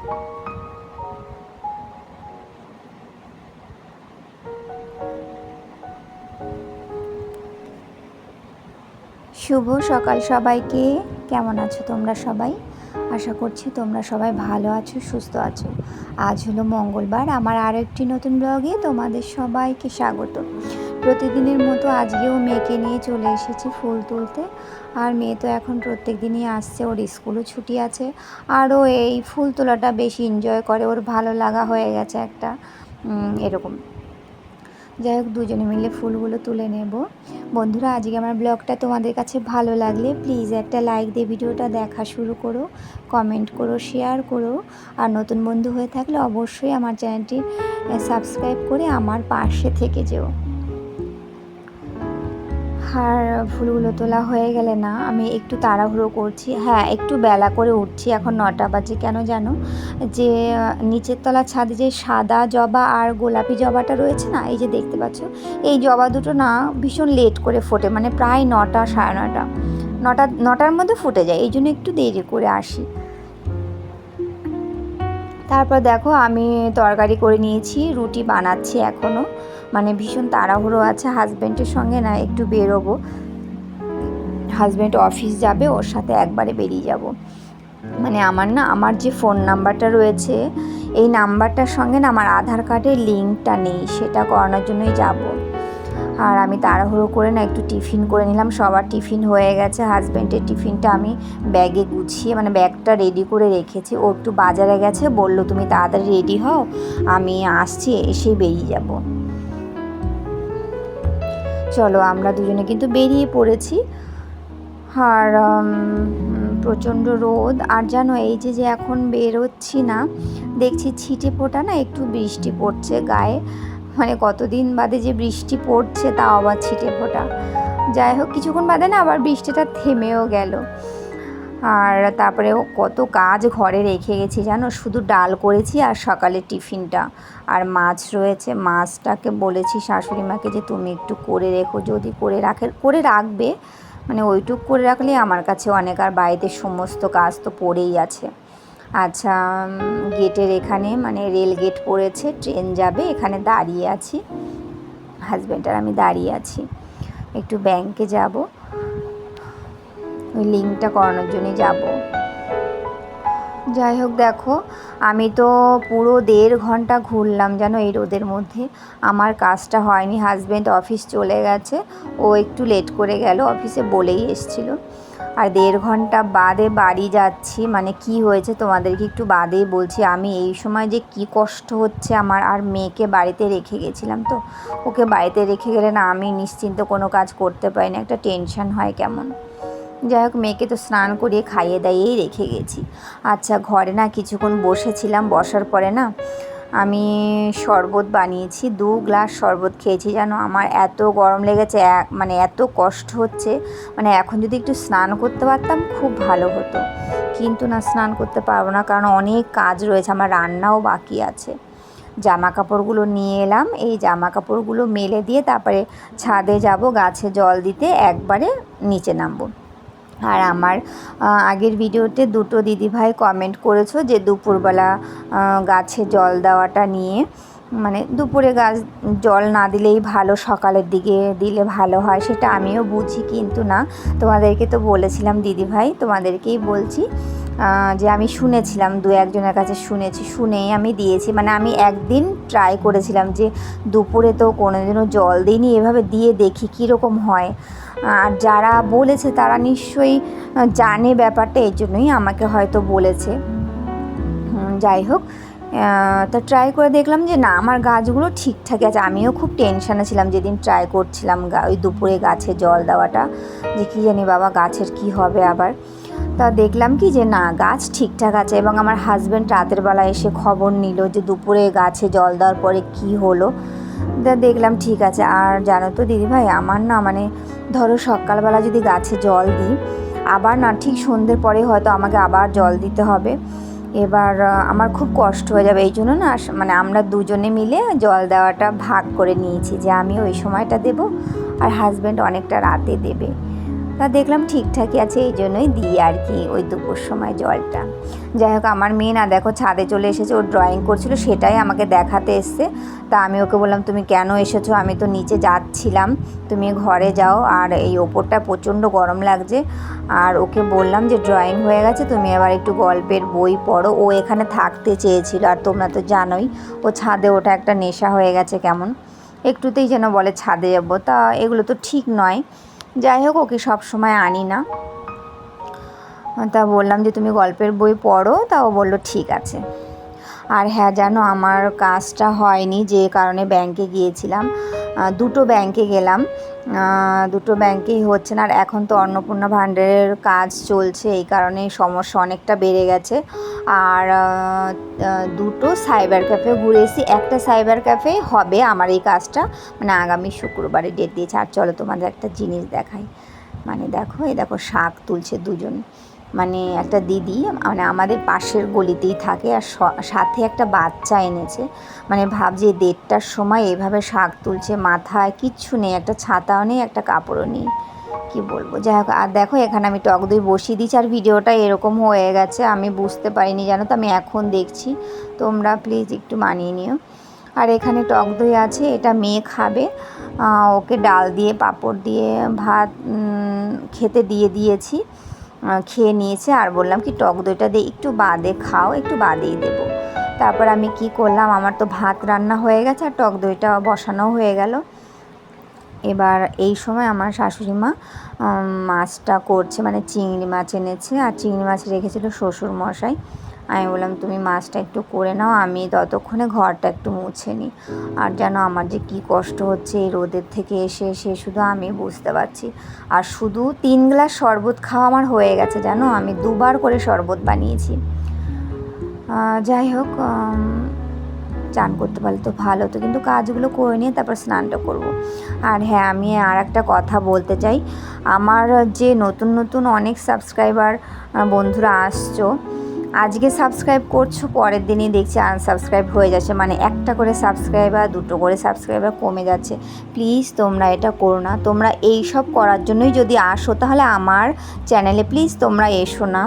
শুভ সকাল সবাইকে। কেমন আছো তোমরা সবাই? আশা করছি তোমরা সবাই ভালো আছো, সুস্থ আছো। আজ হলো মঙ্গলবার। আমার আরও একটি নতুন ব্লগে তোমাদের সবাইকে স্বাগত। প্রতিদিনের মতো আজকেও মেয়েকে নিয়ে চলে এসেছি ফুল তুলতে। আর মেয়ে তো এখন প্রত্যেক দিনই আসছে, ওর স্কুলও ছুটি আছে। আরও এই ফুল তোলাটা বেশি এনজয় করে, ওর ভালো লাগা হয়ে গেছে একটা এরকম। যাই হোক, দুজনে মিলে ফুলগুলো তুলে নেব। বন্ধুরা, আজকে আমার ব্লগটা তোমাদের কাছে ভালো লাগলে প্লিজ একটা লাইক দিয়ে ভিডিওটা দেখা শুরু করো, কমেন্ট করো, শেয়ার করো। আর নতুন বন্ধু হয়ে থাকলে অবশ্যই আমার চ্যানেলটি সাবস্ক্রাইব করে আমার পাশে থেকে যেও। আর ফুলগুলো তোলা হয়ে গেলে না, আমি একটু তাড়াহুড়ো করছি। হ্যাঁ, একটু বেলা করে উঠছি, এখন 9টা বাজে। কেন জানো? যে নিচের তলা ছাদে যে সাদা জবা আর গোলাপি জবাটা রয়েছে না, এই যে দেখতে পাচ্ছ, এই জবা দুটো না ভীষণ লেট করে ফোটে, মানে প্রায় 9টা, সাড়ে 9টা, 9টার মধ্যে ফুটে যায়। এই জন্য একটু দেরি করে আসি। তারপর দেখো, আমি তরকারি করে নিয়েছি, রুটি বানাচ্ছি এখনও। মানে ভীষণ তাড়াহুড়ো আছে, হাজব্যান্ডের সঙ্গে না একটু বেরোবো। হাজব্যান্ড অফিস যাবে, ওর সাথে একবারে বেরিয়ে যাব। মানে আমার যে ফোন নাম্বারটা রয়েছে, এই নাম্বারটার সঙ্গে না আমার আধার কার্ডের লিঙ্কটা নেই, সেটা করানোর জন্যই যাব। আর আমি তাড়াহুড়ো করে না একটু টিফিন করে নিলাম। সবার টিফিন হয়ে গেছে, হাজব্যান্ডের টিফিনটা আমি ব্যাগে গুছিয়ে, মানে ব্যাগটা রেডি করে রেখেছি। ও একটু বাজারে গেছে, বললো তুমি তাড়াতাড়ি রেডি হও, আমি আসছি, এসেই বেরিয়ে যাব। চলো, আমরা দুজনে কিন্তু বেরিয়ে পড়েছি। আর প্রচণ্ড রোদ। আর জানো, এই যে এখন বেরোচ্ছি না, দেখছি ছিটে ফোটা না একটু বৃষ্টি পড়ছে গায়ে। মানে কতদিন বাদে যে বৃষ্টি পড়ছে, তাও আবার ছিটে ফোটা। যাই হোক, কিছুক্ষণ বাদে না আবার বৃষ্টিটা থেমেও গেল। আর তারপরে কত কাজ ঘরে রেখে গেছি জানো, শুধু ডাল করেছি আর সকালে টিফিনটা। আর মাছ রয়েছে, মাছটাকে বলেছি শাশুড়ি মাকে যে তুমি একটু করে রেখো, যদি করে রাখবে, মানে ওইটুক করে রাখলে আমার কাছে অনেক। আর বাড়িতে সমস্ত কাজ তো পড়েই আছে। আচ্ছা, গেটের এখানে, মানে রেল গেট পড়েছে, ট্রেন যাবে, এখানে দাঁড়িয়ে আছি, হাজব্যান্ড আর আমি দাঁড়িয়ে আছি। একটু ব্যাংকে যাব, ওই লিঙ্কটা করানোর জন্যই যাব। যাই হোক, দেখো, আমি তো পুরো 1.5 ঘন্টা ঘুরলাম জানো এই রোদের মধ্যে। আমার কাজটা হয়নি। হাজব্যান্ড অফিস চলে গেছে, ও একটু লেট করে গেল, অফিসে বলেই এসেছিল। আর 1.5 ঘন্টা বাদে বাড়ি যাচ্ছি। মানে কি হয়েছে তোমাদেরকে একটু বাদেই বলছি। আমি এই সময় যে কি কষ্ট হচ্ছে আমার। আর মেয়েকে বাড়িতে রেখে গেছিলাম, তো ওকে বাড়িতে রেখে গেলে না আমি নিশ্চিন্ত কোনো কাজ করতে পারি না, একটা টেনশন হয় কেমন। যাই হোক, মেয়েকে তো স্নান করিয়ে খাইয়ে দাইয়েই রেখে গেছি। আচ্ছা, ঘরে না কিছুক্ষণ বসেছিলাম, বসার পরে না আমি শরবত বানিয়েছি, 2 গ্লাস শরবত খেয়েছি জানো। আমার এত গরম লেগেছে, মানে এত কষ্ট হচ্ছে। মানে এখন যদি একটু স্নান করতে পারতাম খুব ভালো হতো, কিন্তু না, স্নান করতে পারবো না, কারণ অনেক কাজ রয়েছে, আমার রান্নাও বাকি আছে। জামা কাপড়গুলো নিয়ে এলাম, এই জামা কাপড়গুলো মেলে দিয়ে তারপরে ছাদে যাব গাছে জল দিতে, একবারে নিচে নামবো। আর আমার আগের ভিডিওতে 2টো দিদিভাই কমেন্ট করেছো যে দুপুরবেলা গাছে জল দেওয়াটা নিয়ে, মানে দুপুরে গাছ জল না দিলেই ভালো, সকালের দিকে দিলে ভালো হয়, সেটা আমিও বুঝি, কিন্তু না, তোমাদেরকে তো বলেছিলাম দিদিভাই, তোমাদেরকেই বলছি যে আমি শুনেছিলাম, 2-1 জনের কাছে শুনেই আমি দিয়েছি। মানে আমি একদিন ট্রাই করেছিলাম যে দুপুরে তো কোনোদিনও জল দিইনি, এভাবে দিয়ে দেখি কীরকম হয়। আর যারা বলেছে তারা নিশ্চয়ই জানে ব্যাপারটা, এই জন্যই আমাকে হয়তো বলেছে। যাই হোক, তা ট্রাই করে দেখলাম যে না, আমার গাছগুলো ঠিকঠাক আছে। আমিও খুব টেনশানে ছিলাম যেদিন ট্রাই করছিলাম ওই দুপুরে গাছে জল দেওয়াটা, যে কী জানি বাবা গাছের কি হবে আবার। তা দেখলাম কি যে না, গাছ ঠিকঠাক আছে। এবং আমার হাজব্যান্ড রাতের বেলা এসে খবর নিল যে দুপুরে গাছে জল দেওয়ার পরে কি হলো। তা দেখলাম ঠিক আছে। আর জানো তো দিদিভাই, আমার না, মানে ধরো সকালবেলা যদি গাছে জল দিই, আবার না ঠিক সন্ধ্যের পরে হয়তো আমাকে আবার জল দিতে হবে। এবার আমার খুব কষ্ট হয়ে যাবে। এই জন্য না, মানে আমরা দুজনে মিলে জল দেওয়াটা ভাগ করে নিয়েছি, যে আমি ওই সময়টা দেব আর হাজব্যান্ড অনেকটা রাতে দেবে। তা দেখলাম ঠিকঠাকই আছে, এই জন্যই দিই আর কি ওই দুপুর সময় জলটা। যাই হোক, আমার মেয়ে না দেখো ছাদে চলে এসেছে, ও ড্রয়িং করছিল, সেটাই আমাকে দেখাতে এসছে। তা আমি ওকে বললাম তুমি কেন এসেছো, আমি তো নিচে যাচ্ছিলাম, তুমি ঘরে যাও, আর এই ওপরটা প্রচণ্ড গরম লাগছে। আর ওকে বললাম যে ড্রয়িং হয়ে গেছে, তুমি এবার একটু গল্পের বই পড়ো। ও এখানে থাকতে চেয়েছিল, আর তোমরা তো জানোই ও ছাদে ওটা একটা নেশা হয়ে গেছে, কেমন একটুতেই যেন বলে ছাদে যাবো। তা এগুলো তো ঠিক নয়। যাই হোক, ওকে সব সময় আনি না। তা বললাম যে তুমি গল্পের বই পড়ো, তা ও বললো ঠিক আছে। আর হ্যাঁ জানো, আমার কাজটা হয়নি যে কারণে ব্যাংকে গিয়েছিলাম, দুটো ব্যাংকে গেলাম, দুটো ব্যাংকেই হচ্ছে না। আর এখন তো অন্নপূর্ণা ভাণ্ডারের কাজ চলছে, এই কারণে সমস্যা অনেকটা বেড়ে গেছে। আর দুটো সাইবার ক্যাফে ঘুরে এসেছি। একটা সাইবার ক্যাফে হবে আমার এই কাজটা, মানে আগামী শুক্রবারে ডেট দিয়েছে। আর চলো তোমাদের একটা জিনিস দেখাই, মানে দেখো, এই দেখো শাক তুলছে দুজন, মানে একটা দিদি, মানে আমাদের পাশের গলিতেই থাকে, আর সাথে একটা বাচ্চা এনেছে। মানে ভাবছি 1:30টার সময় এইভাবে শাক তুলছে, মাথায় কিচ্ছু নেই, একটা ছাতাও নেই, একটা কাপড়ও নেই, কি বলবো। যাই হোক, আর দেখো এখানে আমি টক দই বসিয়ে দিচ্ছি, আর ভিডিওটা এরকম হয়ে গেছে, আমি বুঝতে পারিনি জানো তো, আমি এখন দেখছি, তোমরা প্লিজ একটু মানিয়ে নিও। আর এখানে টক দই আছে, এটা মেয়ে খাবে, ওকে ডাল দিয়ে পাঁপড় দিয়ে ভাত খেতে দিয়েছি, খেয়ে নিয়েছে। আর বললাম কি টক দইটা দিয়ে একটু বাদে খাও, একটু বাদেই দেবো। তারপর আমি কি করলাম, আমার তো ভাত রান্না হয়ে গেছে আর টক দইটা বসানো হয়ে গেল। এবার এই সময় আমার শাশুড়ি মা মাছটা করছে, মানে চিংড়ি মাছ এনেছে, আর চিংড়ি মাছ রেখেছিল শ্বশুর মশাই। আমি বললাম তুমি মাছটা একটু করে নাও, আমি ততক্ষণে ঘরটা একটু মুছে নিই। আর যেন আমার যে কী কষ্ট হচ্ছে এই রোদের থেকে এসে শুধু আমি বুঝতে পারছি। আর শুধু 3 গ্লাস শরবত খাওয়া আমার হয়ে গেছে জানো, আমি 2বার করে শরবত বানিয়েছি। যাই হোক, চান করতে পারলে তো ভালো, তো কিন্তু কাজগুলো করে নিয়ে তারপর স্নানটা করব। আর হ্যাঁ, আমি আর একটা কথা বলতে চাই, আমার যে নতুন অনেক সাবস্ক্রাইবার বন্ধুরা আসছো, আজকে সাবস্ক্রাইব করছো, পরের দিনই দেখছি আনসাবস্ক্রাইব হয়ে যাচ্ছে, মানে একটা করে সাবস্ক্রাইবার, দুটো করে সাবস্ক্রাইবার কমে যাচ্ছে। প্লিজ তোমরা এটা করো না। তোমরা এই সব করার জন্যই যদি আসো, তাহলে আমার চ্যানেলে প্লিজ তোমরা এসো না।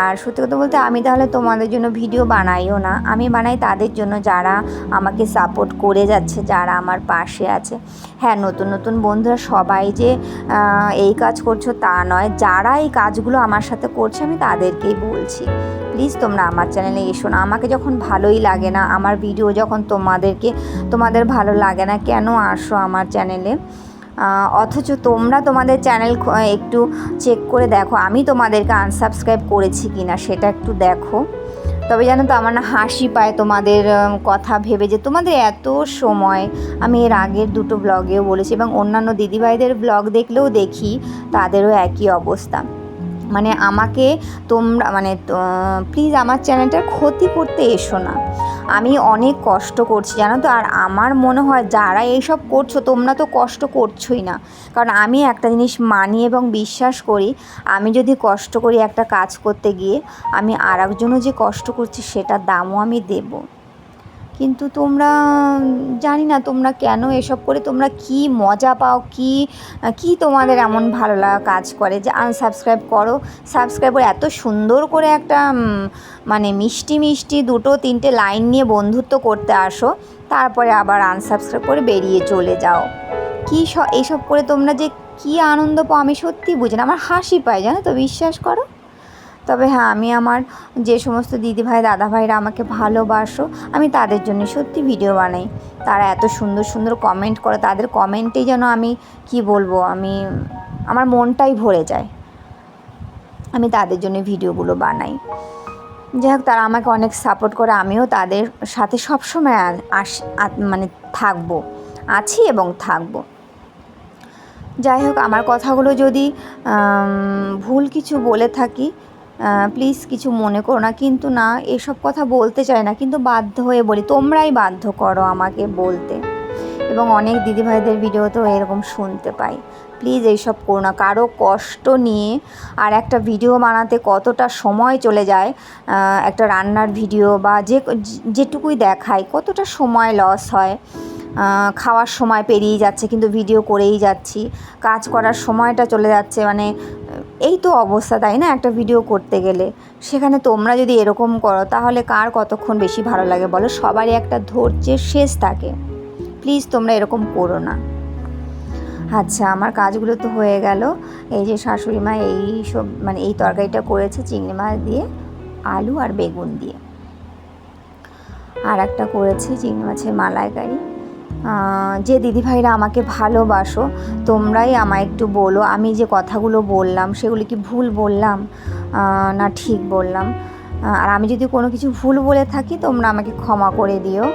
আর সত্যি কথা বলতে, আমি তাহলে তোমাদের জন্য ভিডিও বানাইও না, আমি বানাই তাদের জন্য যারা আমাকে সাপোর্ট করে যাচ্ছে, যারা আমার পাশে আছে। হ্যাঁ, নতুন বন্ধুরা সবাই যে এই কাজ করছো তা নয়, যারা এই কাজগুলো আমার সাথে করছে আমি তাদেরকেই বলছি, প্লিজ তোমরা আমার চ্যানেলে এসো না। আমাকে যখন ভালোই লাগে না, আমার ভিডিও যখন তোমাদের ভালো লাগে না, কেন আসো আমার চ্যানেলে? অথচ তোমরা তোমাদের চ্যানেল একটু চেক করে দেখো, আমি তোমাদেরকে আনসাবস্ক্রাইব করেছি কি না সেটা একটু দেখো। তবে জানো তো, আমার না হাসি পায় তোমাদের কথা ভেবে, যে তোমাদের এত সময়। আমি এর আগের দুটো ব্লগেও বলেছি, এবং অন্যান্য দিদিভাইদের ব্লগ দেখলেও দেখি তাদেরও একই অবস্থা। মানে আমাকে তোমরা প্লিজ আমার চ্যানেলটার ক্ষতি করতে এসো না। আমি অনেক কষ্ট করছি জানো তো, আর আমার মনে হয় যারা এইসব করছো তোমরা তো কষ্ট করছোই না। কারণ আমি একটা জিনিস মানি এবং বিশ্বাস করি, আমি যদি কষ্ট করি একটা কাজ করতে গিয়ে, আমি আর একজনও যে কষ্ট করছি সেটার দামও আমি দেবো। কিন্তু তোমরা, জানি না তোমরা কেন এসব করে, তোমরা কি মজা পাও, কি তোমাদের এমন ভালো লাগা কাজ করে যে আনসাবস্ক্রাইব করো, সাবস্ক্রাইব করে এত সুন্দর করে একটা মানে মিষ্টি 2-3টে লাইন নিয়ে বন্ধুত্ব করতে আসো, তারপরে আবার আনসাবস্ক্রাইব করে বেরিয়ে চলে যাও। এইসব করে তোমরা যে কি আনন্দ পাও আমি সত্যি বুঝি না, আমার হাসি পায় জানো তো, বিশ্বাস করো। তবে হ্যাঁ, আমি আমার যে সমস্ত দিদিভাই দাদাভাইরা আমাকে ভালোবাসো, আমি তাদের জন্য সত্যি ভিডিও বানাই। তারা এত সুন্দর কমেন্ট করে, তাদের কমেন্টেই যেন আমি কি বলবো, আমার মনটাই ভরে যায়। আমি তাদের জন্য ভিডিওগুলো বানাই। যাই হোক, তারা আমাকে অনেক সাপোর্ট করে, আমিও তাদের সাথে সবসময় আছি এবং থাকবো। যাই হোক, আমার কথাগুলো যদি ভুল কিছু বলে থাকি, প্লিজ কিছু মনে করো না। কিন্তু না, এসব কথা বলতে চাই না, কিন্তু বাধ্য হয়ে বলি, তোমরাই বাধ্য করো আমাকে বলতে। এবং অনেক দিদিভাইদের ভিডিও তো এরকম শুনতে পাই। প্লিজ এইসব করো না। কারো কষ্ট নিয়ে আর একটা ভিডিও বানাতে কতটা সময় চলে যায়, একটা রান্নার ভিডিও বা যেটুকুই দেখায় কতটা সময় লস হয়। খাওয়ার সময় পেরিয়ে যাচ্ছে কিন্তু ভিডিও করেই যাচ্ছি, কাজ করার সময়টা চলে যাচ্ছে, মানে এই তো অবস্থা, তাই না? একটা ভিডিও করতে গেলে সেখানে তোমরা যদি এরকম করো তাহলে কার কতক্ষণ বেশি ভালো লাগে বলো? সবারই একটা ধৈর্যের শেষ থাকে, প্লিজ তোমরা এরকম করো না। আচ্ছা, আমার কাজগুলো তো হয়ে গেল। এই যে শাশুড়ি মা এই সব মানে এই তরকারিটা করেছে চিংড়ি মাছ দিয়ে, আলু আর বেগুন দিয়ে, আর একটা করেছি চিংড়ি মাছের মালাইকারি। যে দিদিভাইরা আমাকে ভালোবাসো তোমরাই আমায় একটু বলো, আমি যে কথাগুলো বললাম সেগুলো কি ভুল বললাম না ঠিক বললাম? আর আমি যদি কোনো কিছু ভুল বলে থাকি তোমরা আমাকে ক্ষমা করে দিও।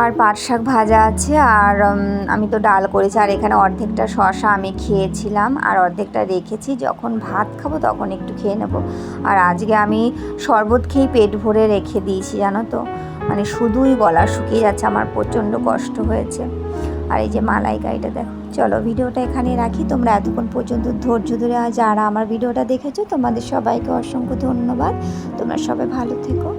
আর পাট শাক ভাজা আছে, আর আমি তো ডাল করেছি, আর এখানে অর্ধেকটা শসা আমি খেয়েছিলাম আর অর্ধেকটা রেখেছি, যখন ভাত খাবো তখন একটু খেয়ে নেবো। আর আজকে আমি শরবত খেয়েই পেট ভরে রেখে দিয়েছি, জানো তো, মানে শুধুই গলা শুকিয়ে যাচ্ছে, আমার প্রচণ্ড কষ্ট হয়েছে। আর এই যে মালাইকারিটা দেখো। চলো ভিডিওটা এখানে রাখি, তোমরা এতক্ষণ পর্যন্ত ধৈর্য ধরে যারা আমার ভিডিওটা দেখেছো তোমাদের সবাইকে অসংখ্য ধন্যবাদ। তোমরা সবাই ভালো থেকো।